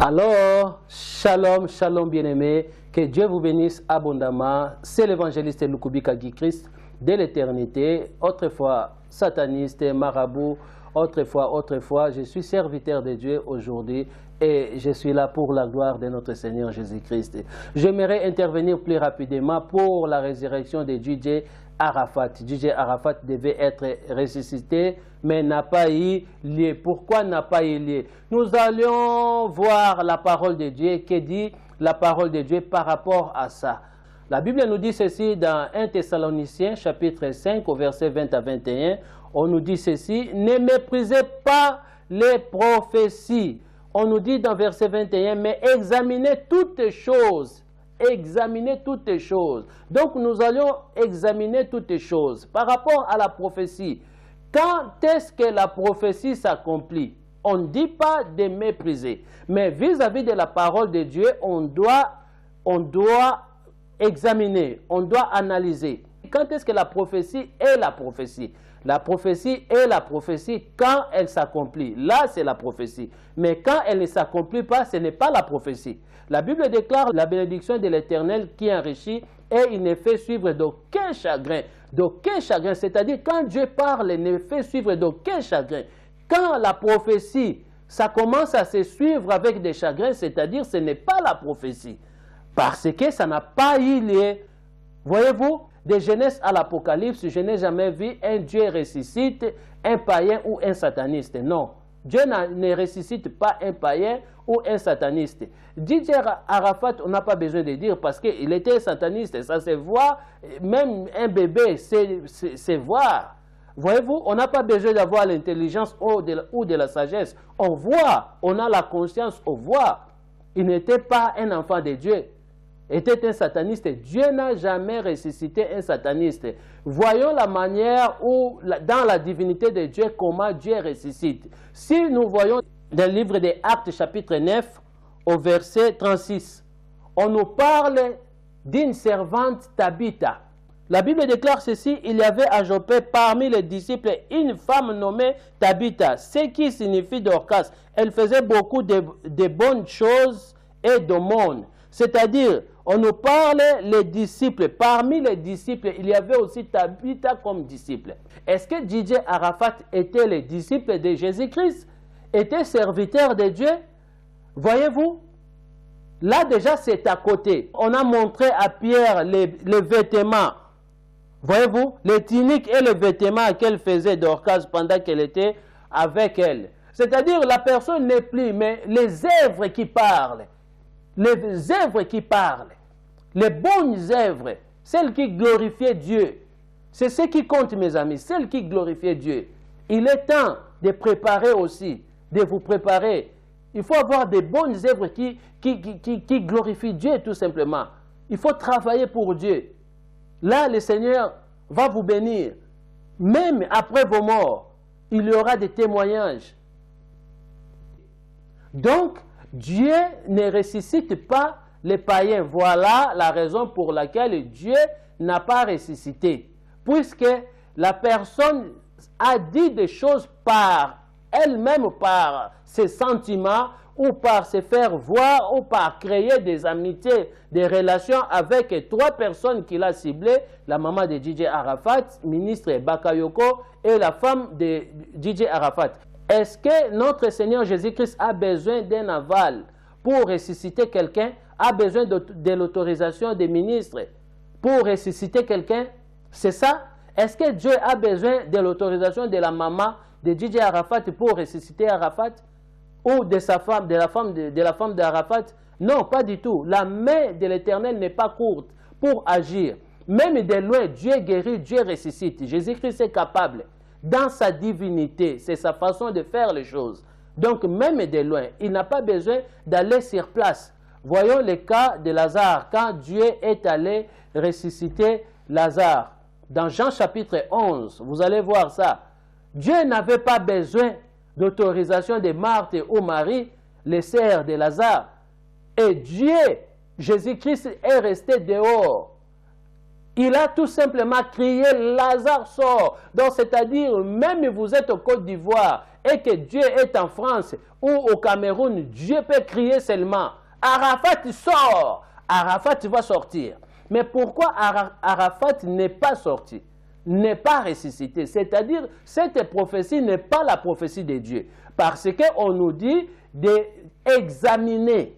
Alors, shalom, shalom bien-aimés, que Dieu vous bénisse abondamment. C'est l'évangéliste Lukubika Guy Christ de l'éternité, autrefois sataniste, marabout, autrefois, je suis serviteur de Dieu aujourd'hui et je suis là pour la gloire de notre Seigneur Jésus-Christ. J'aimerais intervenir plus rapidement pour la résurrection de DJ Arafat. DJ Arafat devait être ressuscité, mais n'a pas eu lieu. Pourquoi n'a pas eu lieu? Nous allions voir la parole de Dieu. Que dit la parole de Dieu par rapport à ça? La Bible nous dit ceci dans 1 Thessaloniciens chapitre 5 au verset 20 à 21. On nous dit ceci: ne méprisez pas les prophéties. On nous dit dans verset 21, mais examinez toutes choses. Examiner toutes les choses. Donc nous allons examiner toutes les choses. Par rapport à la prophétie, quand est-ce que la prophétie s'accomplit? On ne dit pas de mépriser. Mais vis-à-vis de la parole de Dieu, on doit examiner, on doit analyser. Quand est-ce que la prophétie est la prophétie? La prophétie est la prophétie quand elle s'accomplit. Là, c'est la prophétie. Mais quand elle ne s'accomplit pas, ce n'est pas la prophétie. La Bible déclare la bénédiction de l'Éternel qui enrichit et il ne fait suivre d'aucun chagrin. D'aucun chagrin, c'est-à-dire quand Dieu parle, il ne fait suivre d'aucun chagrin. Quand la prophétie, ça commence à se suivre avec des chagrins, c'est-à-dire ce n'est pas la prophétie. Parce que ça n'a pas eu lieu. Voyez-vous, de Genèse à l'Apocalypse, je n'ai jamais vu un Dieu ressuscite, un païen ou un sataniste. Non, Dieu ne ressuscite pas un païen ou un sataniste. DJ Arafat, on n'a pas besoin de dire parce qu'il était sataniste, ça se voit, même un bébé, c'est voir. Voyez-vous, on n'a pas besoin d'avoir l'intelligence ou de la sagesse. On voit, on a la conscience, on voit. Il n'était pas un enfant de Dieu. Était un sataniste. Dieu n'a jamais ressuscité un sataniste. Voyons la manière où, dans la divinité de Dieu, comment Dieu ressuscite. Si nous voyons dans le livre des Actes, chapitre 9, au verset 36, on nous parle d'une servante Tabitha. La Bible déclare ceci: il y avait à Joppé parmi les disciples une femme nommée Tabitha, ce qui signifie Dorcas. Elle faisait beaucoup de bonnes choses et d'aumônes. C'est-à-dire, on nous parle les disciples. Parmi les disciples, il y avait aussi Tabitha comme disciple. Est-ce que DJ Arafat était le disciple de Jésus-Christ? Était serviteur de Dieu? Voyez-vous? Là déjà c'est à côté. On a montré à Pierre les vêtements. Voyez-vous? Les tuniques et les vêtements qu'elle faisait Dorcas pendant qu'elle était avec elle. C'est-à-dire la personne n'est plus, mais les œuvres qui parlent. Les œuvres qui parlent, les bonnes œuvres, celles qui glorifient Dieu. C'est ce qui compte, mes amis, celles qui glorifient Dieu. Il est temps de préparer aussi, de vous préparer. Il faut avoir des bonnes œuvres qui glorifient Dieu tout simplement. Il faut travailler pour Dieu. Là, le Seigneur va vous bénir. Même après vos morts, il y aura des témoignages. Donc, Dieu ne ressuscite pas les païens. Voilà la raison pour laquelle Dieu n'a pas ressuscité. Puisque la personne a dit des choses par elle-même, par ses sentiments, ou par se faire voir, ou par créer des amitiés, des relations avec trois personnes qu'il a ciblées, la maman de DJ Arafat, ministre Bakayoko, et la femme de DJ Arafat. Est-ce que notre Seigneur Jésus-Christ a besoin d'un aval pour ressusciter quelqu'un? A besoin de l'autorisation des ministres pour ressusciter quelqu'un? C'est ça? Est-ce que Dieu a besoin de l'autorisation de la maman de DJ Arafat pour ressusciter Arafat? Ou de sa femme, de la femme d'Arafat? Non, pas du tout. La main de l'Éternel n'est pas courte pour agir. Même de loin, Dieu guérit, Dieu ressuscite. Jésus-Christ est capable. Dans sa divinité, c'est sa façon de faire les choses. Donc, même de loin, il n'a pas besoin d'aller sur place. Voyons le cas de Lazare, quand Dieu est allé ressusciter Lazare. Dans Jean chapitre 11, vous allez voir ça. Dieu n'avait pas besoin d'autorisation de Marthe ou Marie, les sœurs de Lazare. Et Dieu, Jésus-Christ, est resté dehors. Il a tout simplement crié, Lazare sort. Donc, c'est-à-dire, même vous êtes au Côte d'Ivoire et que Dieu est en France ou au Cameroun, Dieu peut crier seulement, Arafat sort. Arafat va sortir. Mais pourquoi Arafat n'est pas sorti, n'est pas ressuscité? C'est-à-dire, cette prophétie n'est pas la prophétie de Dieu. Parce qu'on nous dit d'examiner.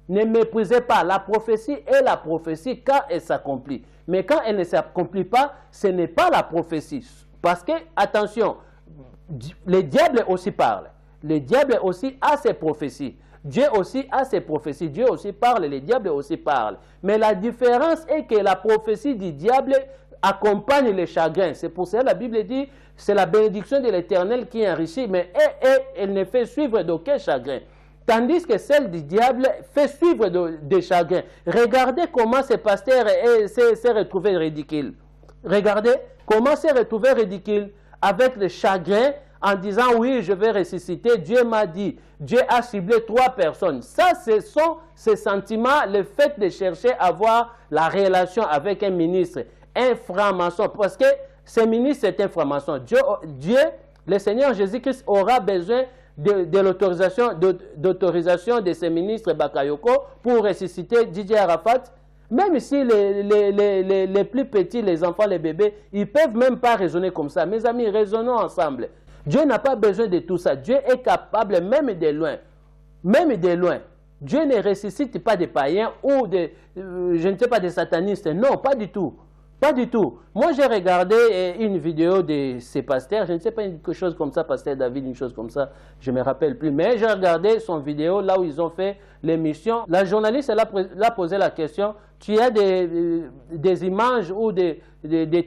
Ne méprisez pas, la prophétie est la prophétie quand elle s'accomplit. Mais quand elle ne s'accomplit pas, ce n'est pas la prophétie. Parce que, attention, le diable aussi parle. Le diable aussi a ses prophéties. Dieu aussi a ses prophéties. Dieu aussi parle, le diable aussi parle. Mais la différence est que la prophétie du diable accompagne les chagrins. C'est pour ça que la Bible dit, c'est la bénédiction de l'Éternel qui enrichit, mais elle ne fait suivre d'aucun chagrin. Tandis que celle du diable fait suivre des chagrins. Regardez comment ce pasteur s'est retrouvé ridicule. Regardez comment s'est retrouvé ridicule avec le chagrin en disant oui, je vais ressusciter. Dieu m'a dit, Dieu a ciblé 3 personnes. Ça, ce sont ces sentiments, le fait de chercher à avoir la relation avec un ministre, un franc-maçon. Parce que ce ministre est un franc-maçon. Dieu, le Seigneur Jésus-Christ aura besoin de l'autorisation de ces ministres Bakayoko pour ressusciter Didier Arafat. Même si les plus petits, les enfants, les bébés, ils ne peuvent même pas raisonner comme ça. Mes amis, raisonnons ensemble. Dieu n'a pas besoin de tout ça. Dieu est capable, même de loin. Même de loin. Dieu ne ressuscite pas des païens ou je ne sais pas, des satanistes. Non, pas du tout. Pas du tout. Moi, j'ai regardé une vidéo de ces pasteurs. Je ne sais pas, quelque chose comme ça, pasteur David, une chose comme ça. Je ne me rappelle plus. Mais j'ai regardé son vidéo là où ils ont fait l'émission. La journaliste, elle a posé la question. Tu as des images ou des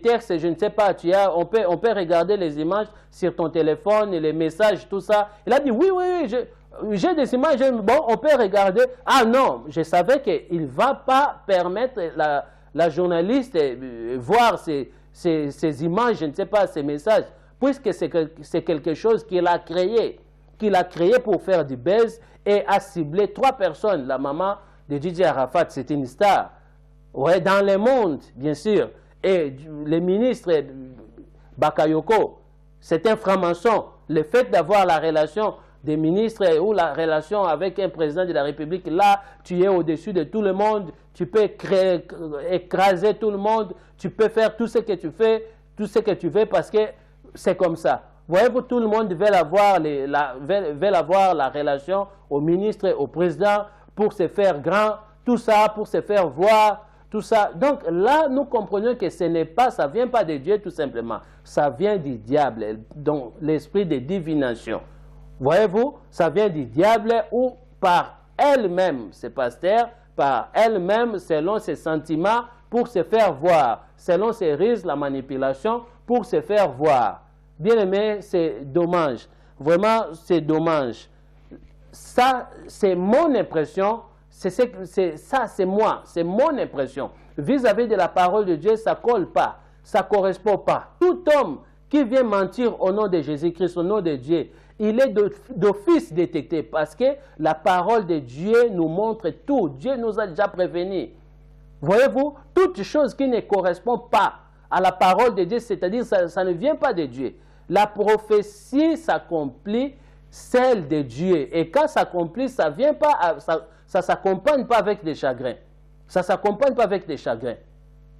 textes, je ne sais pas. On peut regarder les images sur ton téléphone, les messages, tout ça. Il a dit oui, j'ai des images. Bon, on peut regarder. Ah non, je savais qu'il ne va pas permettre la journaliste voir ces images, je ne sais pas, ces messages, puisque c'est quelque chose qu'il a créé pour faire du buzz et a ciblé 3 personnes. La maman de Didier Arafat, c'est une star. Ouais, dans le monde, bien sûr. Et le ministre Bakayoko, c'est un franc-maçon. Le fait d'avoir la relation des ministres ou la relation avec un président de la République, là, tu es au-dessus de tout le monde, tu peux écraser tout le monde, tu peux faire tout ce que tu fais, tout ce que tu veux parce que c'est comme ça. Voyez-vous, tout le monde veut avoir la relation au ministre, au président pour se faire grand, tout ça, pour se faire voir, tout ça. Donc là, nous comprenons que ce n'est pas, ça ne vient pas de Dieu tout simplement, ça vient du diable, donc l'esprit de divination. Voyez-vous, ça vient du diable ou par elle-même, ces pasteurs, par elle-même, selon ses sentiments, pour se faire voir, selon ses ruses, la manipulation, pour se faire voir. Bien aimé, c'est dommage. Vraiment, c'est dommage. Ça, c'est mon impression. Ça, c'est moi. C'est mon impression. Vis-à-vis de la parole de Dieu, ça ne colle pas. Ça ne correspond pas. Tout homme qui vient mentir au nom de Jésus-Christ, au nom de Dieu, il est d'office détecté parce que la parole de Dieu nous montre tout. Dieu nous a déjà prévenus. Voyez-vous, toute chose qui ne correspond pas à la parole de Dieu, c'est-à-dire ça ne vient pas de Dieu. La prophétie s'accomplit, celle de Dieu. Et quand ça s'accomplit, ça vient pas, ça s'accompagne pas avec des chagrins. Ça ne s'accompagne pas avec des chagrins.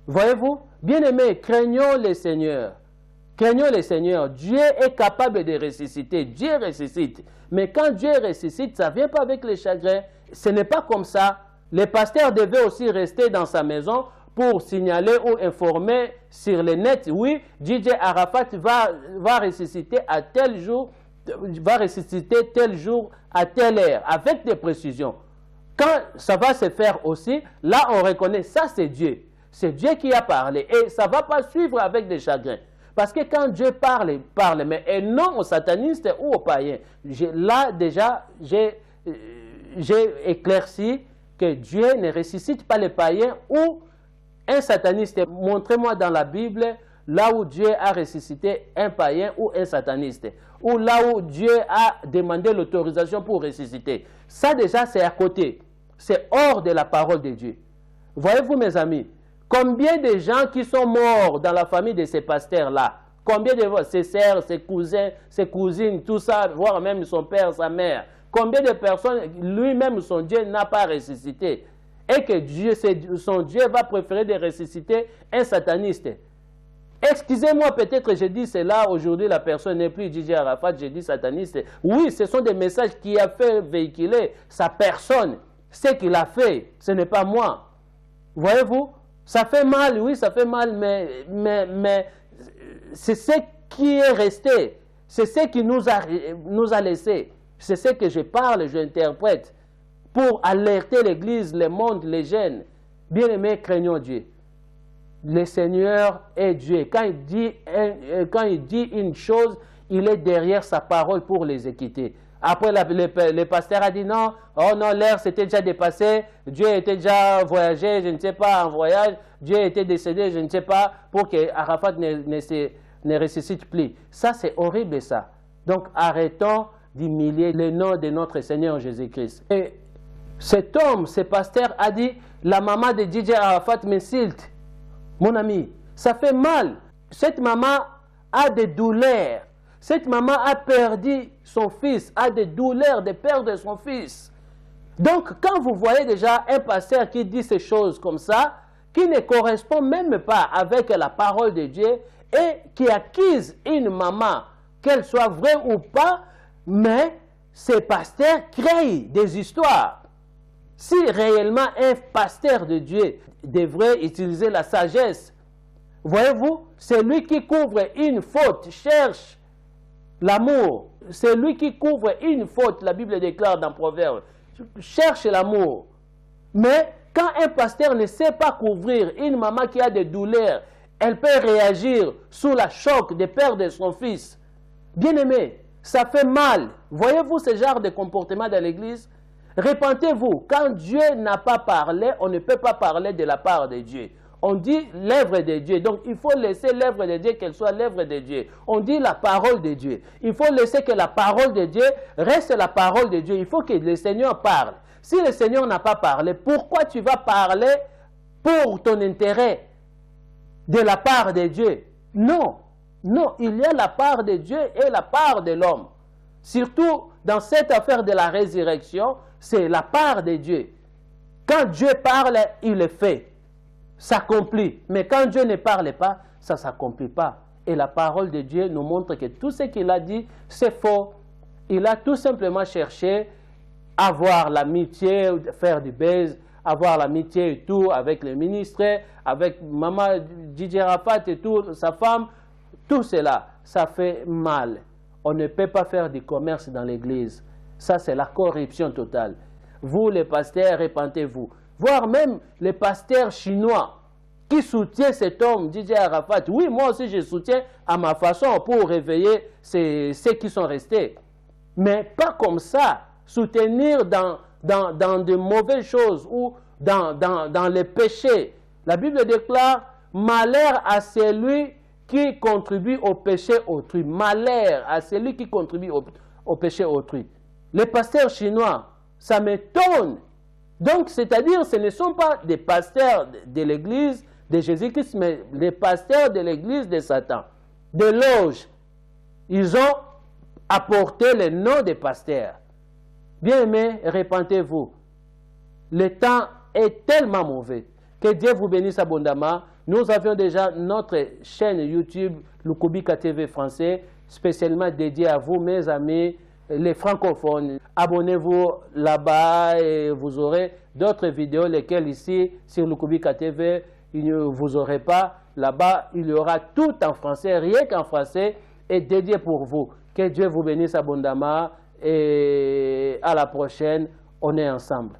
Voyez-vous, bien-aimés, craignons le Seigneur. Craignons le Seigneur. Dieu est capable de ressusciter. Dieu ressuscite. Mais quand Dieu ressuscite, ça ne vient pas avec les chagrins. Ce n'est pas comme ça. Les pasteurs devaient aussi rester dans sa maison pour signaler ou informer sur le net. Oui, Didier Arafat va ressusciter à tel jour, va ressusciter tel jour à telle heure, avec des précisions. Quand ça va se faire aussi, là on reconnaît, ça c'est Dieu. C'est Dieu qui a parlé. Et ça ne va pas suivre avec des chagrins. Parce que quand Dieu parle, il parle, mais et non aux satanistes ou aux païens. Là, déjà, j'ai éclairci que Dieu ne ressuscite pas les païens ou un sataniste. Montrez-moi dans la Bible, là où Dieu a ressuscité un païen ou un sataniste. Ou là où Dieu a demandé l'autorisation pour ressusciter. Ça, déjà, c'est à côté. C'est hors de la parole de Dieu. Voyez-vous, mes amis, Combien de gens qui sont morts dans la famille de ces pasteurs-là? Combien de ses sœurs, ses cousins, ses cousines, tout ça, voire même son père, sa mère? Combien de personnes, lui-même, son Dieu, n'a pas ressuscité? Et que Dieu, son Dieu va préférer de ressusciter un sataniste. Excusez-moi, peut-être je dis cela, aujourd'hui la personne n'est plus DJ Arafat, je dis sataniste. Oui, ce sont des messages qui a fait véhiculer sa personne. Ce qu'il a fait, ce n'est pas moi. Voyez-vous? Ça fait mal, oui, ça fait mal, mais c'est ce qui est resté. C'est ce qui nous a laissé. C'est ce que je parle, j'interprète pour alerter l'Église, le monde, les jeunes. Bien-aimés, craignons Dieu. Le Seigneur est Dieu. Quand il dit une chose, il est derrière sa parole pour les exécuter. Après, le pasteur a dit non, oh non, l'heure s'était déjà dépassée, Dieu était déjà voyagé, je ne sais pas, en voyage, Dieu était décédé, je ne sais pas, pour que Arafat ne ressuscite plus. Ça, c'est horrible, ça. Donc, arrêtons d'humilier le nom de notre Seigneur Jésus-Christ. Et cet homme, ce pasteur, a dit, la maman de DJ Arafat m'insulte. Mon ami, ça fait mal. Cette maman a des douleurs. Cette maman a perdu son fils, a des douleurs de perdre son fils. Donc, quand vous voyez déjà un pasteur qui dit ces choses comme ça, qui ne correspond même pas avec la parole de Dieu et qui accuse une maman, qu'elle soit vraie ou pas, mais ces pasteurs créent des histoires. Si réellement un pasteur de Dieu devrait utiliser la sagesse, voyez-vous, c'est lui qui couvre une faute, cherche l'amour. C'est lui qui couvre une faute, la Bible déclare dans Proverbe. Cherche l'amour. Mais quand un pasteur ne sait pas couvrir une maman qui a des douleurs, elle peut réagir sous la choc de perdre son fils. Bien-aimé, ça fait mal. Voyez-vous ce genre de comportement dans l'Église? Repentez-vous. Quand Dieu n'a pas parlé, on ne peut pas parler de la part de Dieu. On dit l'œuvre de Dieu. Donc, il faut laisser l'œuvre de Dieu qu'elle soit l'œuvre de Dieu. On dit la parole de Dieu. Il faut laisser que la parole de Dieu reste la parole de Dieu. Il faut que le Seigneur parle. Si le Seigneur n'a pas parlé, pourquoi tu vas parler pour ton intérêt de la part de Dieu? Non. Non, il y a la part de Dieu et la part de l'homme. Surtout dans cette affaire de la résurrection, c'est la part de Dieu. Quand Dieu parle, il le fait. S'accomplit. Mais quand Dieu ne parle pas, ça ne s'accomplit pas. Et la parole de Dieu nous montre que tout ce qu'il a dit, c'est faux. Il a tout simplement cherché à avoir l'amitié, faire du baise, avoir l'amitié et tout avec les ministres, avec maman DJ Arafat et tout, sa femme. Tout cela, ça fait mal. On ne peut pas faire du commerce dans l'église. Ça, c'est la corruption totale. Vous, les pasteurs, repentez-vous. Voire même les pasteurs chinois qui soutiennent cet homme, DJ Arafat. Oui, moi aussi, je soutiens à ma façon pour réveiller ceux qui sont restés. Mais pas comme ça. Soutenir dans de mauvaises choses ou dans les péchés. La Bible déclare, malheur à celui qui contribue au péché autrui. Malheur à celui qui contribue au péché autrui. Les pasteurs chinois, ça m'étonne. Donc, c'est-à-dire, ce ne sont pas des pasteurs de l'église de Jésus-Christ, mais les pasteurs de l'église de Satan, de loges. Ils ont apporté le nom des pasteurs. Bien-aimés, repentez-vous. Le temps est tellement mauvais. Que Dieu vous bénisse abondamment. Nous avions déjà notre chaîne YouTube, Lukubika TV français, spécialement dédiée à vous, mes amis, les francophones. Abonnez-vous là-bas et vous aurez d'autres vidéos, lesquelles ici, sur Lukubika TV, vous n'aurez pas. Là-bas, il y aura tout en français, rien qu'en français, et dédié pour vous. Que Dieu vous bénisse abondamment et à la prochaine, on est ensemble.